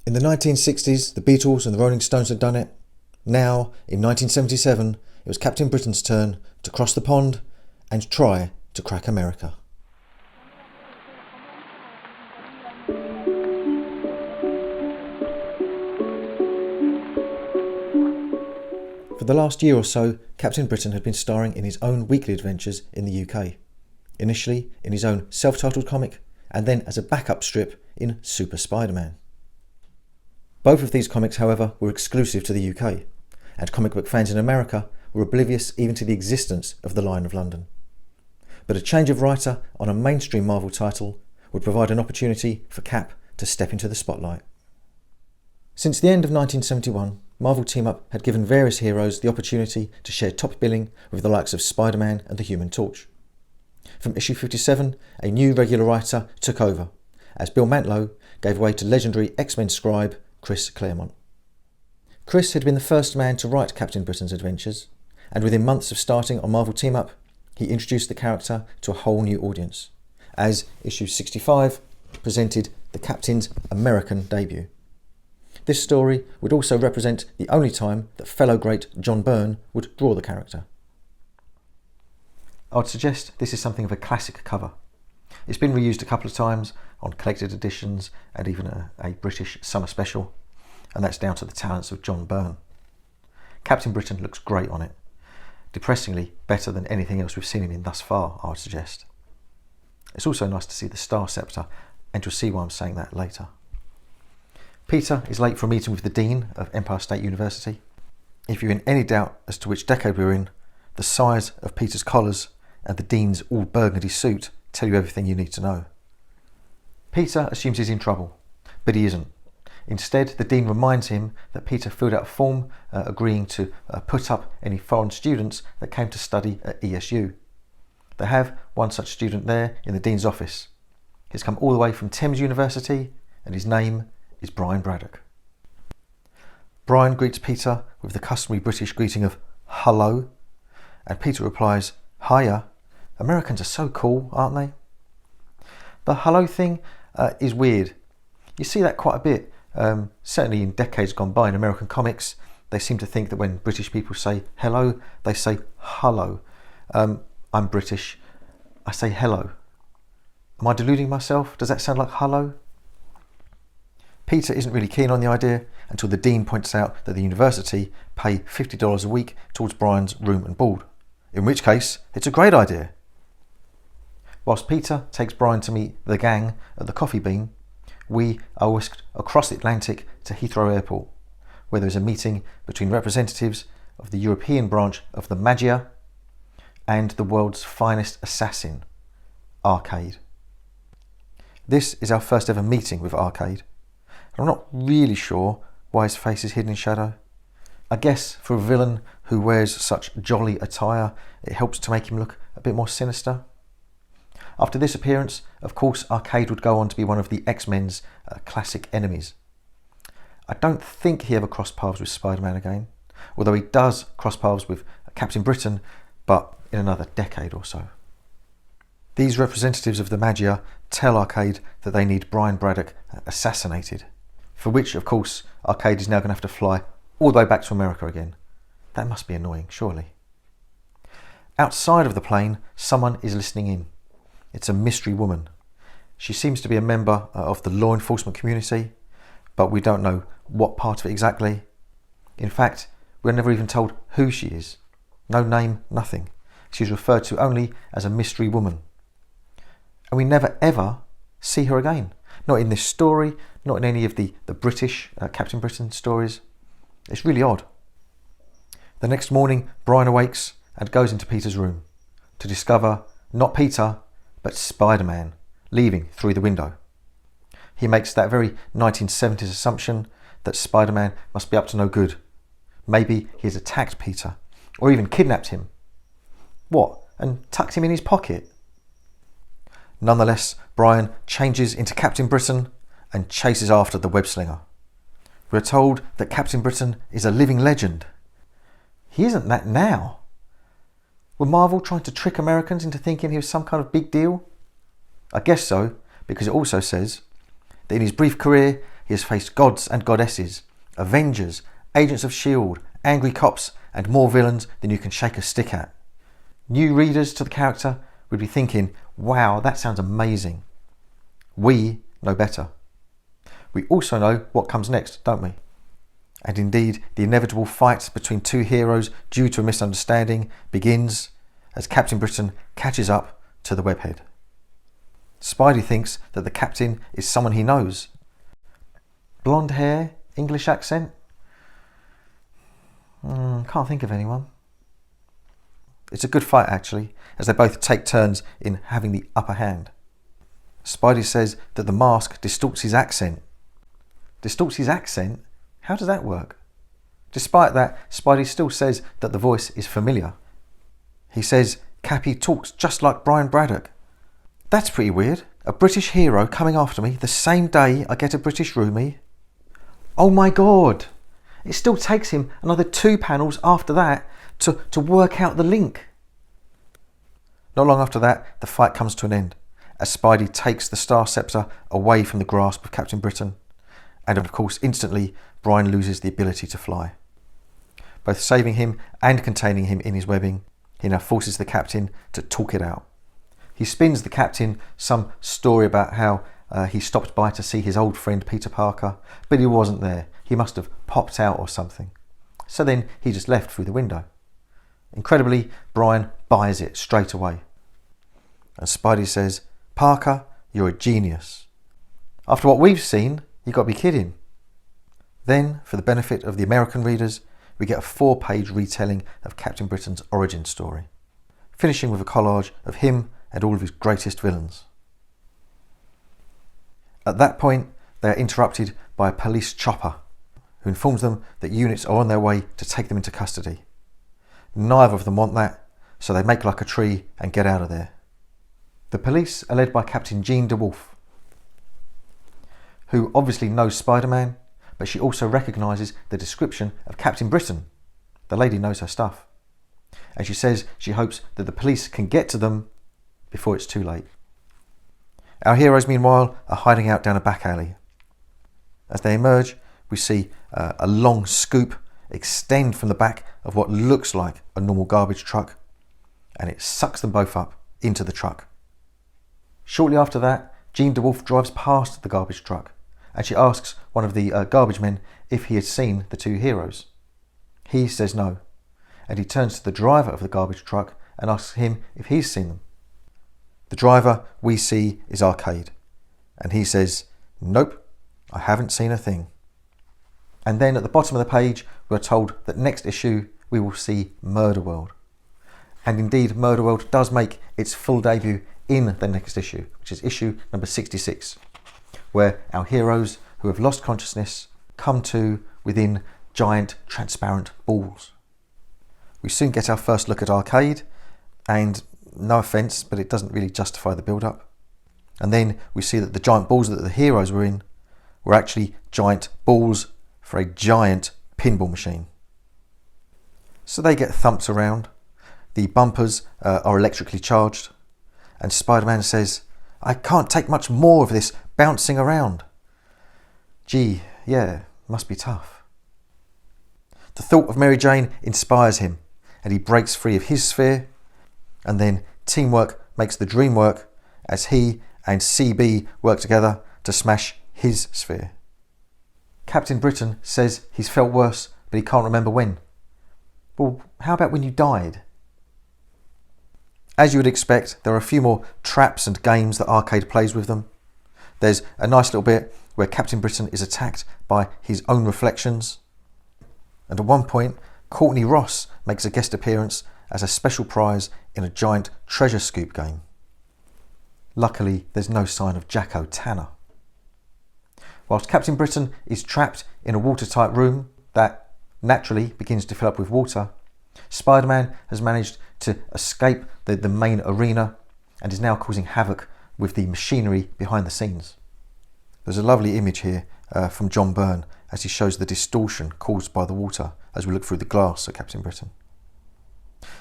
In the 1960s, the Beatles and the Rolling Stones had done it. Now, in 1977, it was Captain Britain's turn to cross the pond and try to crack America. For the last year or so, Captain Britain had been starring in his own weekly adventures in the UK. Initially in his own self-titled comic, and then as a backup strip in Super Spider-Man. Both of these comics, however, were exclusive to the UK, and comic book fans in America were oblivious even to the existence of the Lion of London. But a change of writer on a mainstream Marvel title would provide an opportunity for Cap to step into the spotlight. Since the end of 1971, Marvel Team Up had given various heroes the opportunity to share top billing with the likes of Spider-Man and the Human Torch. From issue 57, a new regular writer took over, as Bill Mantlo gave way to legendary X-Men scribe Chris Claremont. Chris had been the first man to write Captain Britain's adventures, and within months of starting on Marvel Team Up, he introduced the character to a whole new audience, as issue 65 presented the Captain's American debut. This story would also represent the only time that fellow great John Byrne would draw the character. I would suggest this is something of a classic cover. It's been reused a couple of times on collected editions and even a British summer special, and that's down to the talents of John Byrne. Captain Britain looks great on it. Depressingly better than anything else we've seen him in thus far, I would suggest. It's also nice to see the Star Scepter, and you'll see why I'm saying that later. Peter is late for a meeting with the Dean of Empire State University. If you're in any doubt as to which decade we're in, the size of Peter's collars and the Dean's all-burgundy suit tell you everything you need to know. Peter assumes he's in trouble, but he isn't. Instead, the Dean reminds him that Peter filled out a form agreeing to put up any foreign students that came to study at ESU. They have one such student there in the Dean's office. He's come all the way from Thames University, and his name is Brian Braddock. Brian greets Peter with the customary British greeting of hello, and Peter replies, hiya. Americans are so cool, aren't they? The hello thing is weird. You see that quite a bit. Certainly in decades gone by in American comics, they seem to think that when British people say hello, they say hello. I'm British. I say hello. Am I deluding myself? Does that sound like hello? Peter isn't really keen on the idea until the Dean points out that the university pay $50 a week towards Brian's room and board, in which case it's a great idea. Whilst Peter takes Brian to meet the gang at the Coffee Bean, we are whisked across the Atlantic to Heathrow Airport, where there is a meeting between representatives of the European branch of the Magia and the world's finest assassin, Arcade. This is our first ever meeting with Arcade. I'm not really sure why his face is hidden in shadow. I guess for a villain who wears such jolly attire, it helps to make him look a bit more sinister. After this appearance, of course, Arcade would go on to be one of the X-Men's classic enemies. I don't think he ever crossed paths with Spider-Man again, although he does cross paths with Captain Britain, but in another decade or so. These representatives of the Magia tell Arcade that they need Brian Braddock assassinated, for which, of course, Arcade is now going to have to fly all the way back to America again. That must be annoying, surely. Outside of the plane, someone is listening in. It's a mystery woman. She seems to be a member of the law enforcement community, but we don't know what part of it exactly. In fact, we're never even told who she is. No name, nothing. She's referred to only as a mystery woman. And we never ever see her again. Not in this story, not in any of the British Captain Britain stories. It's really odd. The next morning, Brian awakes and goes into Peter's room to discover not Peter, but Spider-Man, leaving through the window. He makes that very 1970s assumption that Spider-Man must be up to no good. Maybe he has attacked Peter, or even kidnapped him. What, and tucked him in his pocket? Nonetheless, Brian changes into Captain Britain and chases after the web-slinger. We're told that Captain Britain is a living legend. He isn't that now. Were Marvel trying to trick Americans into thinking he was some kind of big deal? I guess so, because it also says that in his brief career, he has faced gods and goddesses, Avengers, agents of S.H.I.E.L.D., angry cops, and more villains than you can shake a stick at. New readers to the character would be thinking, wow, that sounds amazing. We know better. We also know what comes next, don't we? And indeed, the inevitable fight between two heroes due to a misunderstanding begins as Captain Britain catches up to the webhead. Spidey thinks that the captain is someone he knows. Blonde hair, English accent? Can't think of anyone. It's a good fight actually, as they both take turns in having the upper hand. Spidey says that the mask distorts his accent. Distorts his accent? How does that work? Despite that, Spidey still says that the voice is familiar. He says Cappy talks just like Braddock. That's pretty weird. A British hero coming after me the same day I get a British roomie. Oh my god! It still takes him another 2 panels after that to work out the link. Not long after that, the fight comes to an end, as Spidey takes the Star Scepter away from the grasp of Captain Britain, and of course instantly Byrne loses the ability to fly. Both saving him and containing him in his webbing, he now forces the captain to talk it out. He spins the captain some story about how he stopped by to see his old friend Peter Parker, but he wasn't there. He must have popped out or something. So then he just left through the window. Incredibly, Byrne buys it straight away. And Spidey says, Parker, you're a genius. After what we've seen, you've got to be kidding. Then, for the benefit of the American readers, we get a 4-page retelling of Captain Britain's origin story, finishing with a collage of him and all of his greatest villains. At that point, they are interrupted by a police chopper, who informs them that units are on their way to take them into custody. Neither of them want that, so they make like a tree and get out of there. The police are led by Captain Jean DeWolf, who obviously knows Spider-Man, but she also recognises the description of Captain Britain. The lady knows her stuff. And she says she hopes that the police can get to them before it's too late. Our heroes, meanwhile, are hiding out down a back alley. As they emerge, we see a long scoop extend from the back of what looks like a normal garbage truck, and it sucks them both up into the truck. Shortly after that, Jean DeWolf drives past the garbage truck, and she asks one of the garbage men if he had seen the two heroes. He says no, and he turns to the driver of the garbage truck and asks him if he's seen them. The driver we see is Arcade, and he says, nope, I haven't seen a thing. And then at the bottom of the page, we're told that next issue we will see Murder World. And indeed, Murder World does make its full debut in the next issue, which is issue number 66, where our heroes who have lost consciousness come to within giant transparent balls. We soon get our first look at Arcade, and no offence, but it doesn't really justify the build-up. And then we see that the giant balls that the heroes were in were actually giant balls for a giant pinball machine. So they get thumped around. The bumpers are electrically charged, and Spider-Man says, I can't take much more of this bouncing around. Gee, yeah, must be tough. The thought of Mary Jane inspires him, and he breaks free of his sphere, and then teamwork makes the dream work as he and CB work together to smash his sphere. Captain Britain says he's felt worse, but he can't remember when. Well, how about when you died? As you would expect, there are a few more traps and games that Arcade plays with them. There's a nice little bit where Captain Britain is attacked by his own reflections. And at one point, Courtney Ross makes a guest appearance as a special prize in a giant treasure scoop game. Luckily, there's no sign of Jacko Tanner. Whilst Captain Britain is trapped in a watertight room that naturally begins to fill up with water, Spider-Man has managed to escape the main arena and is now causing havoc with the machinery behind the scenes. There's a lovely image here from John Byrne as he shows the distortion caused by the water as we look through the glass at Captain Britain.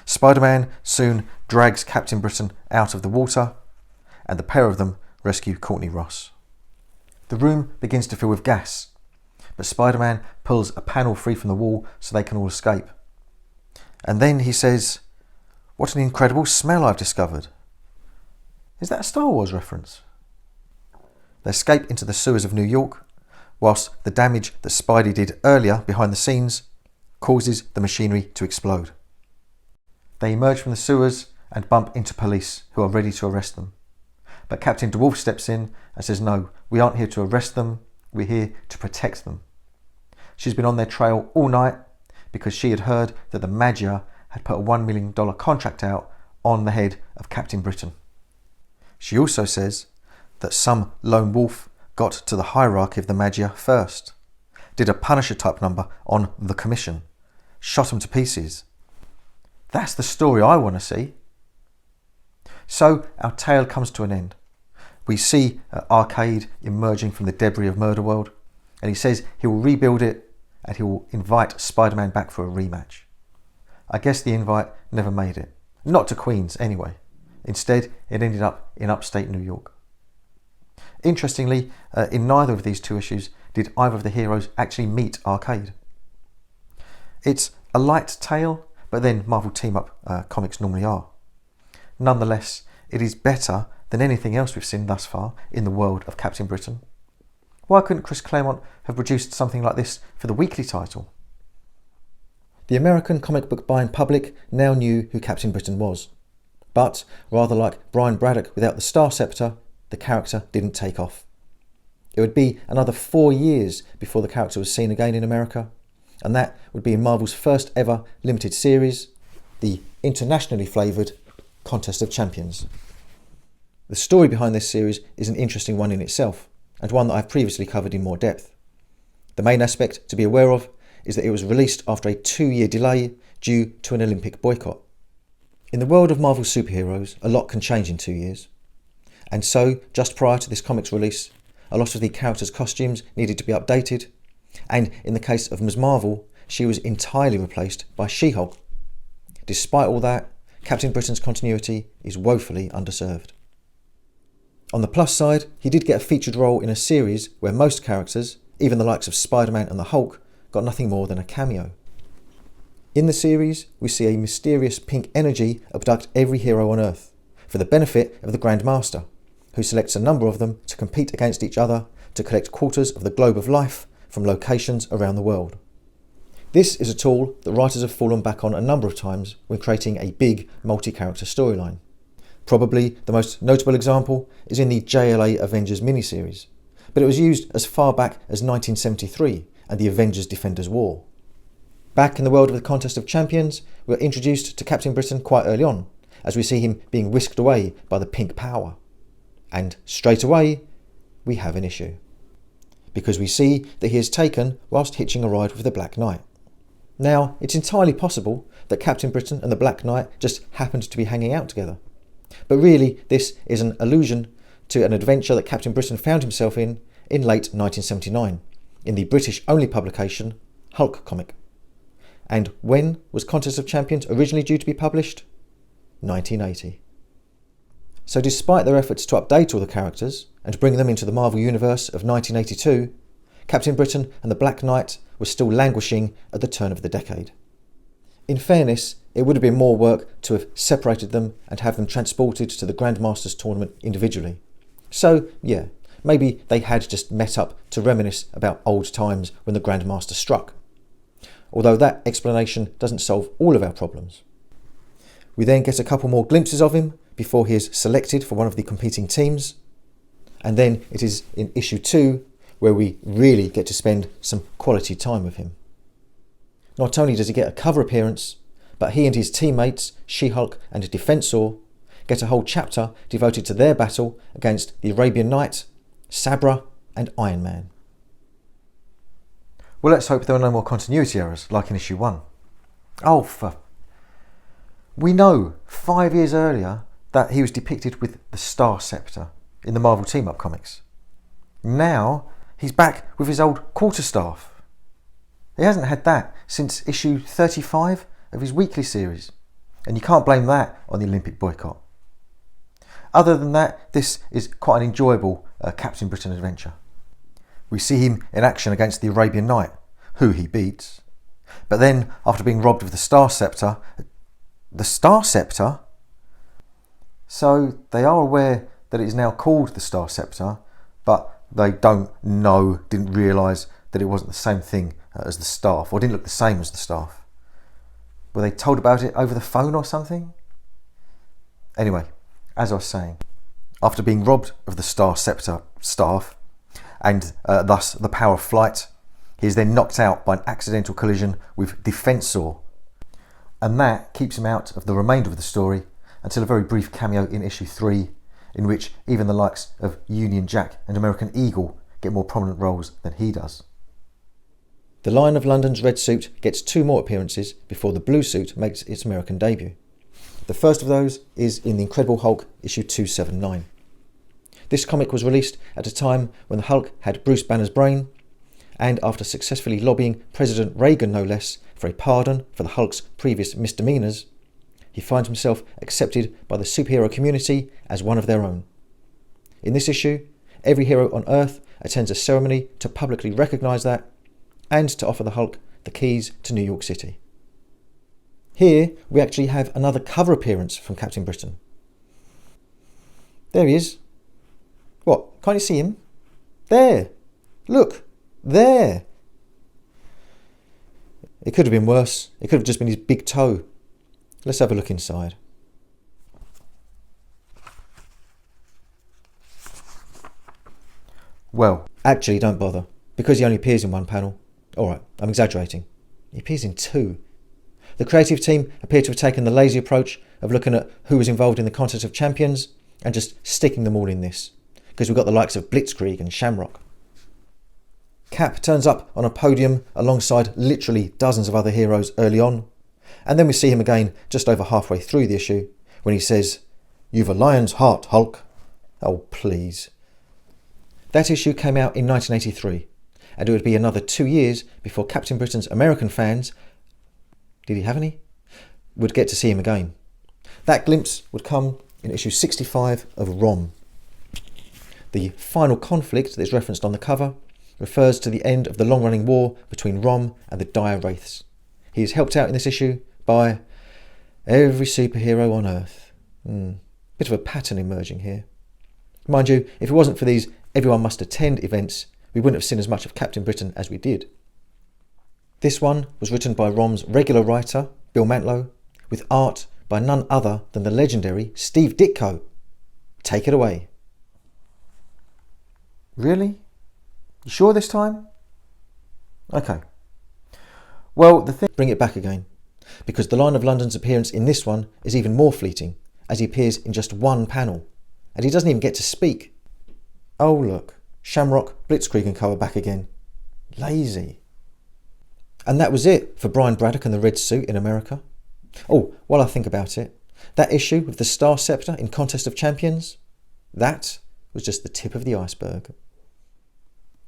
Spider-Man soon drags Captain Britain out of the water, and the pair of them rescue Courtney Ross. The room begins to fill with gas, but Spider-Man pulls a panel free from the wall so they can all escape. And then he says, "What an incredible smell I've discovered." Is that a Star Wars reference? They escape into the sewers of New York, whilst the damage that Spidey did earlier behind the scenes causes the machinery to explode. They emerge from the sewers and bump into police who are ready to arrest them. But Captain DeWolf steps in and says, "No, we aren't here to arrest them, we're here to protect them." She's been on their trail all night because she had heard that the Maggia had put a $1 million contract out on the head of Captain Britain. She also says that some lone wolf got to the hierarchy of the Maggia first, did a Punisher type number on the Commission, shot them to pieces. That's the story I want to see. So our tale comes to an end. We see Arcade emerging from the debris of Murder World, and he says he will rebuild it and he will invite Spider-Man back for a rematch. I guess the invite never made it. Not to Queens anyway. Instead, it ended up in upstate New York. Interestingly, in neither of these two issues did either of the heroes actually meet Arcade. It's a light tale, but then Marvel team-up comics normally are. Nonetheless, it is better than anything else we've seen thus far in the world of Captain Britain. Why couldn't Chris Claremont have produced something like this for the weekly title? The American comic book buying public now knew who Captain Britain was. But, rather like Brian Braddock without the Star Scepter, the character didn't take off. It would be another 4 years before the character was seen again in America, and that would be in Marvel's first ever limited series, the internationally flavoured Contest of Champions. The story behind this series is an interesting one in itself, and one that I've previously covered in more depth. The main aspect to be aware of is that it was released after a 2-year delay due to an Olympic boycott. In the world of Marvel superheroes, a lot can change in 2 years. And so, just prior to this comic's release, a lot of the characters' costumes needed to be updated, and in the case of Ms. Marvel, she was entirely replaced by She-Hulk. Despite all that, Captain Britain's continuity is woefully underserved. On the plus side, he did get a featured role in a series where most characters, even the likes of Spider-Man and the Hulk, got nothing more than a cameo. In the series, we see a mysterious pink energy abduct every hero on Earth, for the benefit of the Grand Master, who selects a number of them to compete against each other to collect quarters of the globe of life from locations around the world. This is a tool that writers have fallen back on a number of times when creating a big multi-character storyline. Probably the most notable example is in the JLA Avengers miniseries, but it was used as far back as 1973 and the Avengers Defenders War. Back in the world of the Contest of Champions, we are introduced to Captain Britain quite early on, as we see him being whisked away by the pink power. And straight away, we have an issue. Because we see that he is taken whilst hitching a ride with the Black Knight. Now, it's entirely possible that Captain Britain and the Black Knight just happened to be hanging out together. But really, this is an allusion to an adventure that Captain Britain found himself in late 1979, in the British-only publication Hulk comic. And when was Contest of Champions originally due to be published? 1980. So despite their efforts to update all the characters and bring them into the Marvel Universe of 1982, Captain Britain and the Black Knight were still languishing at the turn of the decade. In fairness, it would have been more work to have separated them and have them transported to the Grandmasters tournament individually. So, yeah, maybe they had just met up to reminisce about old times when the Grandmaster struck. Although that explanation doesn't solve all of our problems. We then get a couple more glimpses of him before he is selected for one of the competing teams. And then it is in issue 2 where we really get to spend some quality time with him. Not only does he get a cover appearance, but he and his teammates, She-Hulk and Defensor, get a whole chapter devoted to their battle against the Arabian Knight, Sabra and Iron Man. Well, let's hope there are no more continuity errors, like in issue 1. We know 5 years earlier that he was depicted with the Star Scepter in the Marvel team-up comics. Now, he's back with his old quarterstaff. He hasn't had that since issue 35 of his weekly series, and you can't blame that on the Olympic boycott. Other than that, this is quite an enjoyable Captain Britain adventure. We see him in action against the Arabian Knight, who he beats. But then, after being robbed of the Star Scepter... The Star Scepter? So they are aware that it is now called the Star Scepter, but they didn't realise that it wasn't the same thing as the staff, or didn't look the same as the staff. Were they told about it over the phone or something? Anyway, as I was saying, after being robbed of the Star Scepter staff, and thus the power of flight, he is then knocked out by an accidental collision with Defensor, and that keeps him out of the remainder of the story until a very brief cameo in issue 3, in which even the likes of Union Jack and American Eagle get more prominent roles than he does. The Lion of London's red suit gets 2 more appearances before the blue suit makes its American debut. The first of those is in The Incredible Hulk issue 279. This comic was released at a time when the Hulk had Bruce Banner's brain, and after successfully lobbying President Reagan no less for a pardon for the Hulk's previous misdemeanours, he finds himself accepted by the superhero community as one of their own. In this issue, every hero on Earth attends a ceremony to publicly recognise that, and to offer the Hulk the keys to New York City. Here we actually have another cover appearance from Captain Britain. There he is. What, can't you see him? There! Look! There! It could have been worse. It could have just been his big toe. Let's have a look inside. Well, actually don't bother, because he only appears in 1 panel. Alright, I'm exaggerating. He appears in 2. The creative team appear to have taken the lazy approach of looking at who was involved in the Contest of Champions and just sticking them all in this, because we've got the likes of Blitzkrieg and Shamrock. Cap turns up on a podium alongside literally dozens of other heroes early on, and then we see him again just over halfway through the issue when he says, "You've a lion's heart, Hulk." Oh, please. That issue came out in 1983, and it would be another 2 years before Captain Britain's American fans, did he have any, would get to see him again. That glimpse would come in issue 65 of Rom. The final conflict that is referenced on the cover refers to the end of the long-running war between Rom and the Dire Wraiths. He is helped out in this issue by every superhero on Earth. Bit of a pattern emerging here. Mind you, if it wasn't for these everyone must attend events, we wouldn't have seen as much of Captain Britain as we did. This one was written by Rom's regular writer, Bill Mantlo, with art by none other than the legendary Steve Ditko. Take it away. Really? You sure this time? Okay. Well, bring it back again, because the Lion of London's appearance in this one is even more fleeting, as he appears in just 1 panel, and he doesn't even get to speak. Oh look, Shamrock, Blitzkrieg and Co are back again. Lazy. And that was it for Brian Braddock and the Red Suit in America. Oh, while I think about it, that issue with the Star Scepter in Contest of Champions, that was just the tip of the iceberg.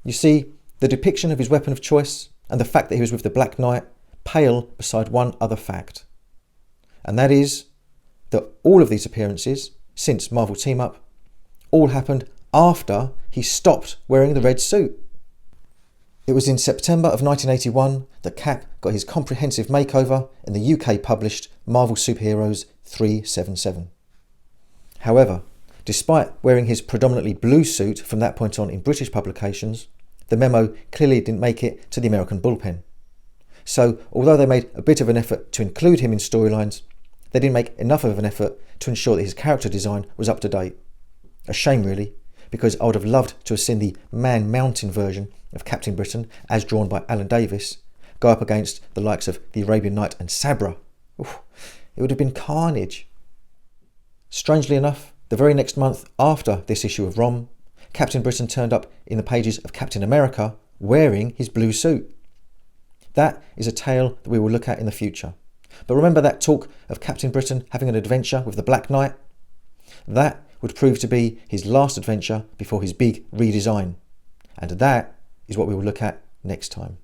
You see, the depiction of his weapon of choice and the fact that he was with the Black Knight pale beside one other fact. And that is that all of these appearances, since Marvel Team Up, all happened after he stopped wearing the red suit. It was in September of 1981 that Cap got his comprehensive makeover in the UK published Marvel Superheroes 377. However, despite wearing his predominantly blue suit from that point on in British publications, the memo clearly didn't make it to the American bullpen. So, although they made a bit of an effort to include him in storylines, they didn't make enough of an effort to ensure that his character design was up to date. A shame really, because I would have loved to have seen the man-mountain version of Captain Britain, as drawn by Alan Davis, go up against the likes of the Arabian Knight and Sabra. Oof, it would have been carnage. Strangely enough, the very next month after this issue of Rom, Captain Britain turned up in the pages of Captain America wearing his blue suit. That is a tale that we will look at in the future. But remember that talk of Captain Britain having an adventure with the Black Knight? That would prove to be his last adventure before his big redesign. And that is what we will look at next time.